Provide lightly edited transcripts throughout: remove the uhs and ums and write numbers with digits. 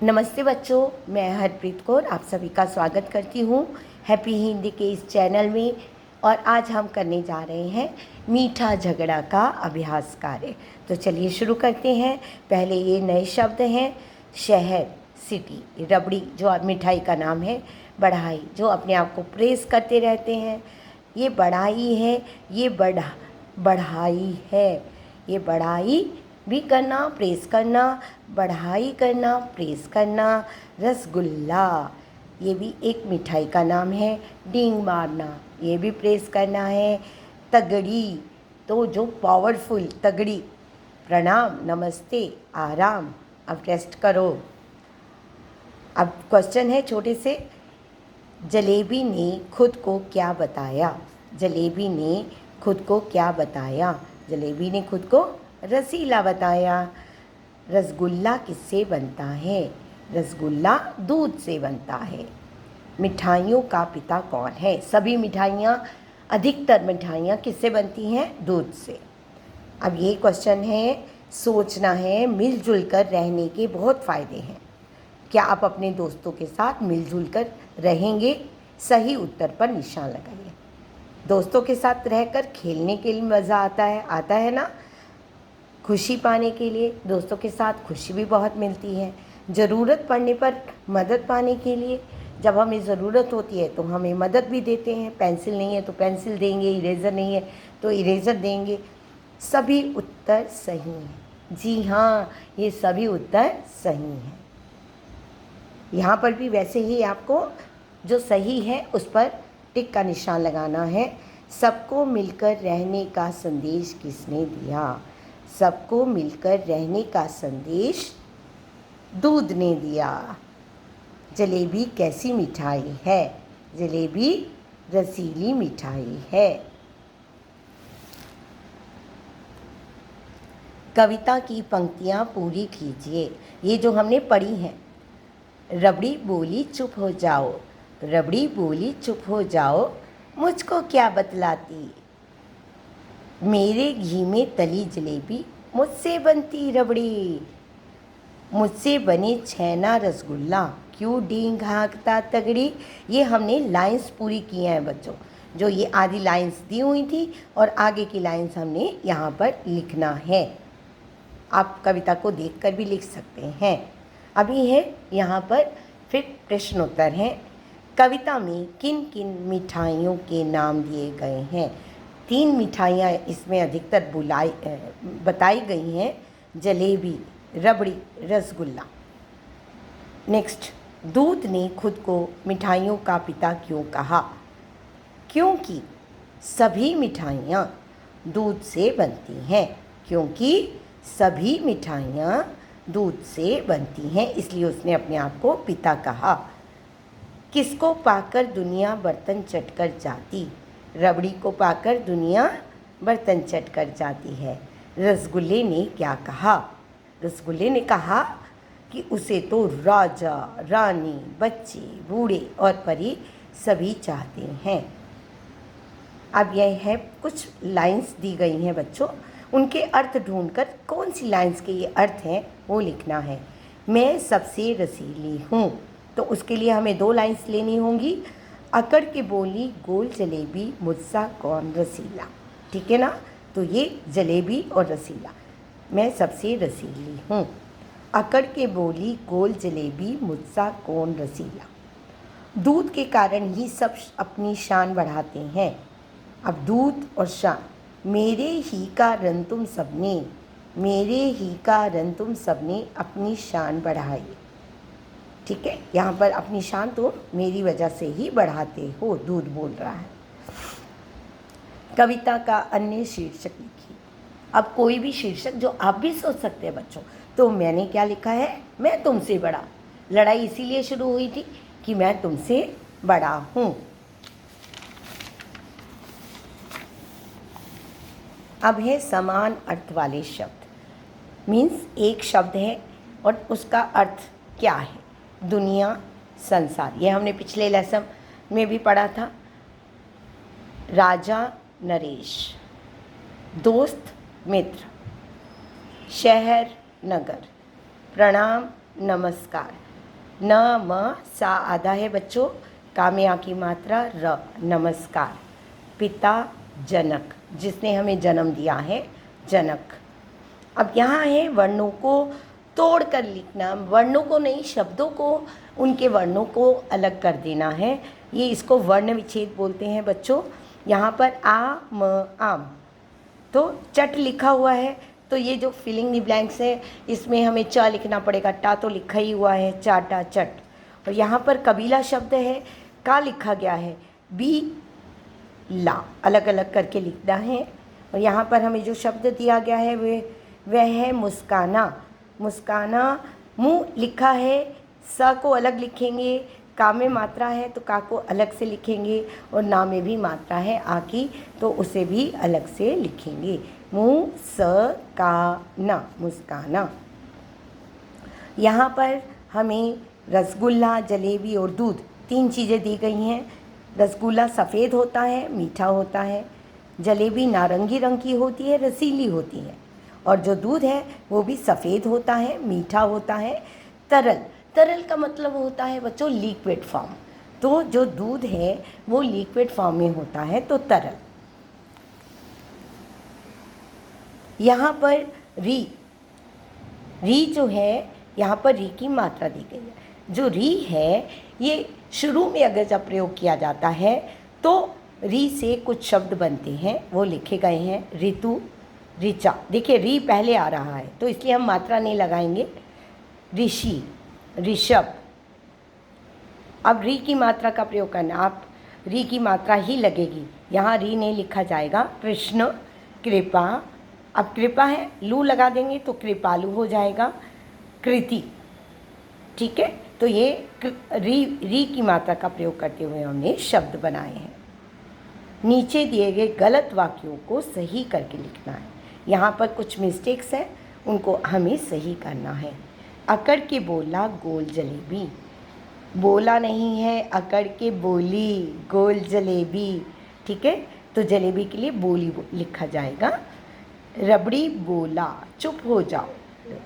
नमस्ते बच्चों, मैं हरप्रीत कौर आप सभी का स्वागत करती हूँ हैप्पी हिंदी के इस चैनल में। और आज हम करने जा रहे हैं मीठा झगड़ा का अभ्यास कार्य। तो चलिए शुरू करते हैं। पहले ये नए शब्द हैं शहर, सिटी, रबड़ी जो मिठाई का नाम है, बढ़ाई जो अपने आप को प्रेस करते रहते हैं, ये बढ़ाई है, ये बढ़ाई है, ये बढ़ाई भी करना, प्रेस करना, बढ़ाई करना, प्रेस करना। रसगुल्ला ये भी एक मिठाई का नाम है, डींग मारना ये भी प्रेस करना है। तगड़ी तो जो पावरफुल, तगड़ी, प्रणाम, नमस्ते, आराम, अब रेस्ट करो। अब क्वेश्चन है छोटे से, जलेबी ने खुद को क्या बताया? जलेबी ने खुद को क्या बताया? जलेबी ने खुद को रसीला बताया। रसगुल्ला किससे बनता है? रसगुल्ला दूध से बनता है। मिठाइयों का पिता कौन है? सभी मिठाइयाँ, अधिकतर मिठाइयाँ किससे बनती हैं? दूध से। अब ये क्वेश्चन है, सोचना है। मिलजुल कर रहने के बहुत फ़ायदे हैं। क्या आप अपने दोस्तों के साथ मिलजुल कर रहेंगे? सही उत्तर पर निशान लगाइए। दोस्तों के साथ रहकर खेलने के लिए मज़ा आता है ना? खुशी पाने के लिए दोस्तों के साथ खुशी भी बहुत मिलती है। ज़रूरत पड़ने पर मदद पाने के लिए, जब हमें ज़रूरत होती है तो हमें मदद भी देते हैं। पेंसिल नहीं है तो पेंसिल देंगे, इरेज़र नहीं है तो इरेज़र देंगे। सभी उत्तर सही हैं। जी हाँ, ये सभी उत्तर सही हैं। यहाँ पर भी वैसे ही आपको जो सही है उस पर टिक का निशान लगाना है। सबको मिलकर रहने का संदेश किसने दिया? सबको मिलकर रहने का संदेश दूध ने दिया। जलेबी कैसी मिठाई है? जलेबी रसीली मिठाई है। कविता की पंक्तियाँ पूरी कीजिए। ये जो हमने पढ़ी हैं, रबड़ी बोली चुप हो जाओ, रबड़ी बोली चुप हो जाओ, मुझको क्या बतलाती, मेरे घी में तली जलेबी, मुझसे बनती रबड़ी, मुझसे बने छेना रसगुल्ला, क्यों डींग हाँकता तगड़ी। ये हमने लाइंस पूरी की हैं बच्चों। जो ये आधी लाइंस दी हुई थी और आगे की लाइंस हमने यहाँ पर लिखना है। आप कविता को देखकर भी लिख सकते हैं। अभी है यहाँ पर फिर प्रश्नोत्तर हैं। कविता में किन किन मिठाइयों के नाम दिए गए हैं? 3 मिठाइयाँ इसमें अधिकतर बताई गई हैं, जलेबी, रबड़ी, रसगुल्ला। नेक्स्ट, दूध ने खुद को मिठाइयों का पिता क्यों कहा? क्योंकि सभी मिठाइयाँ दूध से बनती हैं। क्योंकि सभी मिठाइयाँ दूध से बनती हैं, इसलिए उसने अपने आप को पिता कहा। किसको पाकर दुनिया बर्तन चटकर जाती? रबड़ी को पाकर दुनिया बर्तन चटकर जाती है। रसगुल्ले ने क्या कहा? रसगुल्ले ने कहा कि उसे तो राजा, रानी, बच्चे, बूढ़े और परी सभी चाहते हैं। अब यह है, कुछ लाइंस दी गई हैं बच्चों, उनके अर्थ ढूंढकर कौन सी लाइंस के ये अर्थ हैं वो लिखना है। मैं सबसे रसीली हूँ, तो उसके लिए हमें 2 लाइंस लेनी होंगी। अकड़ के बोली गोल जलेबी, मुझसा कौन रसीला। ठीक है ना? तो ये जलेबी और रसीला, मैं सबसे रसीली हूँ। अकड़ के बोली गोल जलेबी, मुझसा कौन रसीला। दूध के कारण ही सब अपनी शान बढ़ाते हैं। अब दूध और शान, मेरे ही कारण तुम सबने, मेरे ही कारण तुम सबने अपनी शान बढ़ाई। ठीक है, यहाँ पर अपनी शान तो मेरी वजह से ही बढ़ाते हो, दूध बोल रहा है। कविता का अन्य शीर्षक लिखिए। अब कोई भी शीर्षक जो आप भी सोच सकते हैं बच्चों। तो मैंने क्या लिखा है? मैं तुमसे बड़ा। लड़ाई इसीलिए शुरू हुई थी कि मैं तुमसे बड़ा हूँ। अब है समान अर्थ वाले शब्द। मीन्स एक शब्द है और उसका अर्थ क्या है? दुनिया, संसार, ये हमने पिछले लेसन में भी पढ़ा था। राजा, नरेश, दोस्त, मित्र, शहर, नगर, प्रणाम, नमस्कार, न म सा आधा है बच्चों, का में आ की मात्रा र, नमस्कार। पिता जनक, जिसने हमें जन्म दिया है, जनक। अब यहाँ है वर्णों को तोड़ कर लिखना, वर्णों को नहीं, शब्दों को, उनके वर्णों को अलग कर देना है। ये इसको वर्ण विच्छेद बोलते हैं बच्चों। यहाँ पर आ म आम, तो चट लिखा हुआ है, तो ये जो फिलिंग द ब्लैंक्स है इसमें हमें च लिखना पड़ेगा। टा तो लिखा ही हुआ है, चाटा चट। और यहाँ पर कबीला शब्द है, का लिखा गया है, बी ला, अलग अलग करके लिखना है। और यहाँ पर हमें जो शब्द दिया गया है वह है मुस्काना। मुस्काना, मुँह लिखा है, स को अलग लिखेंगे, का में मात्रा है तो का को अलग से लिखेंगे, और ना में भी मात्रा है आ की, तो उसे भी अलग से लिखेंगे। मुँह स का ना, मुस्काना। यहाँ पर हमें रसगुल्ला, जलेबी और दूध, 3 चीज़ें दी गई हैं। रसगुल्ला सफ़ेद होता है, मीठा होता है। जलेबी नारंगी रंग की होती है, रसीली होती है। और जो दूध है वो भी सफ़ेद होता है, मीठा होता है, तरल। तरल का मतलब होता है बच्चों लिक्विड फॉर्म। तो जो दूध है वो लिक्विड फॉर्म में होता है, तो तरल। यहाँ पर री जो है, यहाँ पर री की मात्रा दी गई है। जो री है ये शुरू में अगर जब प्रयोग किया जाता है तो री से कुछ शब्द बनते हैं, वो लिखे गए हैं। ऋतु, ऋचा, देखिए री पहले आ रहा है तो इसलिए हम मात्रा नहीं लगाएंगे। ऋषि, ऋषभ। अब री की मात्रा का प्रयोग करना, आप री की मात्रा ही लगेगी, यहाँ री नहीं लिखा जाएगा। कृष्ण, कृपा, अब कृपा है, लू लगा देंगे तो कृपालु हो जाएगा। कृति, ठीक है। तो ये री की मात्रा का प्रयोग करते हुए हमने शब्द बनाए हैं। नीचे दिए गए गलत वाक्यों को सही करके लिखना है। यहाँ पर कुछ मिस्टेक्स हैं, उनको हमें सही करना है। अकड़ के बोला गोल जलेबी, बोला नहीं है, अकड़ के बोली गोल जलेबी, ठीक है। तो जलेबी के लिए बोली लिखा जाएगा। रबड़ी बोला चुप हो जाओ,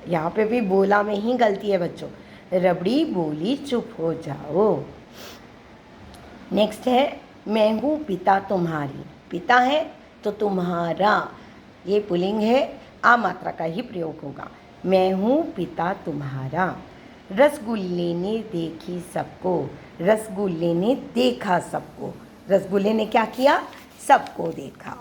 यहाँ पे भी बोला में ही गलती है बच्चों। रबड़ी बोली चुप हो जाओ। नेक्स्ट है मैं हूँ पिता तुम्हारी, पिता है तो तुम्हारा, ये पुल्लिंग है, आ मात्रा का ही प्रयोग होगा। मैं हूँ पिता तुम्हारा। रसगुल्ले ने देखी सबको, रसगुल्ले ने देखा सबको, रसगुल्ले ने क्या किया, सबको देखा।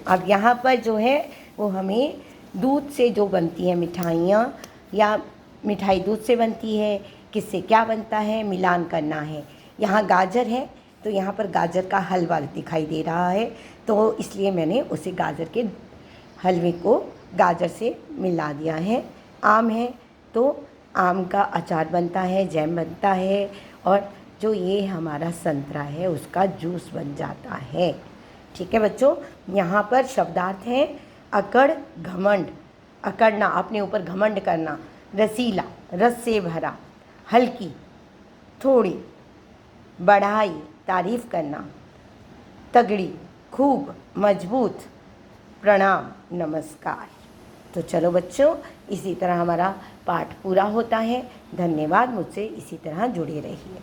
अब यहाँ पर जो है वो हमें दूध से जो बनती है मिठाइयाँ, या मिठाई दूध से बनती है, किससे क्या बनता है, मिलान करना है। यहाँ गाजर है तो यहाँ पर गाजर का हलवा दिखाई दे रहा है, तो इसलिए मैंने उसे गाजर के हलवे को गाजर से मिला दिया है। आम है तो आम का अचार बनता है, जैम बनता है, और जो ये हमारा संतरा है उसका जूस बन जाता है, ठीक है बच्चों। यहाँ पर शब्दार्थ हैं अकड़, घमंड, अकड़ना, अपने ऊपर घमंड करना। रसीला, रस से भरा। हल्की, थोड़ी। बढ़ाई, तारीफ करना। तगड़ी, खूब, मजबूत। प्रणाम, नमस्कार। तो चलो बच्चों, इसी तरह हमारा पाठ पूरा होता है। धन्यवाद, मुझसे इसी तरह जुड़े रहिए।